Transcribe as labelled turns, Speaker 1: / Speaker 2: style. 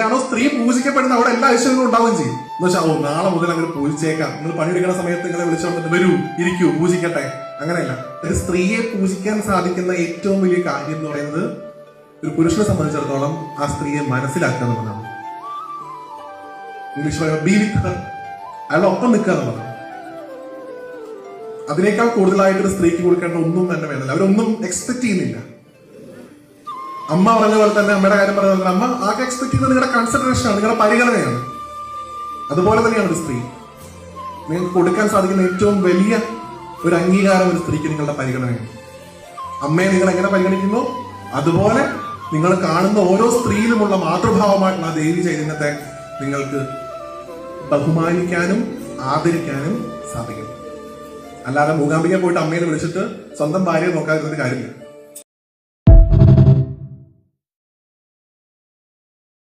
Speaker 1: എവിടെയാണോ സ്ത്രീ പൂജിക്കപ്പെടുന്ന അവിടെ എല്ലാ ഐശ്വര്യങ്ങളും ഉണ്ടാവുകയും ചെയ്യും. എന്ന് വെച്ചാൽ നാളെ മുതൽ അങ്ങനെ പൂജിച്ചേക്കാം, നിങ്ങൾ പണിയെടുക്കുന്ന സമയത്ത് നിങ്ങളെ വിളിച്ചോണ്ടിട്ട് വരൂ, ഇരിക്കൂ, പൂജിക്കട്ടെ. അങ്ങനെയല്ല. ഒരു സ്ത്രീയെ പൂജിക്കാൻ സാധിക്കുന്ന ഏറ്റവും വലിയ കാര്യം എന്ന് പറയുന്നത് ഒരു പുരുഷനെ സംബന്ധിച്ചിടത്തോളം ആ സ്ത്രീയെ മനസ്സിലാക്കുക എന്നുള്ളതാണ്. ഇംഗ്ലീഷ് പറയുമ്പോൾ ബി വിത്ത് ഹർ, അയാളുടെ ഒപ്പം നിൽക്കുക എന്നുള്ളതാണ്. അതിനേക്കാൾ കൂടുതലായിട്ട് ഒരു സ്ത്രീക്ക് കൊടുക്കേണ്ട ഒന്നും തന്നെ വേണ്ടല്ല. അവരൊന്നും എക്സ്പെക്ട് ചെയ്യുന്നില്ല. അമ്മ പറഞ്ഞ പോലെ തന്നെ, അമ്മയുടെ കാര്യം പറഞ്ഞ പോലെ അമ്മ ആകെ എക്സ്പെക്ട് ചെയ്യുന്നത് നിങ്ങളുടെ കൺസിഡറേഷൻ ആണ്, നിങ്ങളുടെ പരിഗണനയാണ്. അതുപോലെ തന്നെയാണ് ഒരു സ്ത്രീ. നിങ്ങൾക്ക് കൊടുക്കാൻ സാധിക്കുന്ന ഏറ്റവും വലിയ ഒരു അംഗീകാരം ഒരു സ്ത്രീക്ക് നിങ്ങളുടെ പരിഗണനയാണ്. അമ്മയെ നിങ്ങൾ എങ്ങനെ പരിഗണിക്കുന്നു അതുപോലെ നിങ്ങൾ കാണുന്ന ഓരോ സ്ത്രീയിലുമുള്ള മാതൃഭാവമായിട്ടുള്ള ആ ദേവി ചൈതന്യത്തെ നിങ്ങൾക്ക് ബഹുമാനിക്കാനും ആദരിക്കാനും സാധിക്കും. അല്ലാതെ മൂകാംബിക പോയിട്ട് അമ്മയെ വിളിച്ചിട്ട് സ്വന്തം ഭാര്യയെ നോക്കാതിരുന്നിട്ട് കാര്യമില്ല.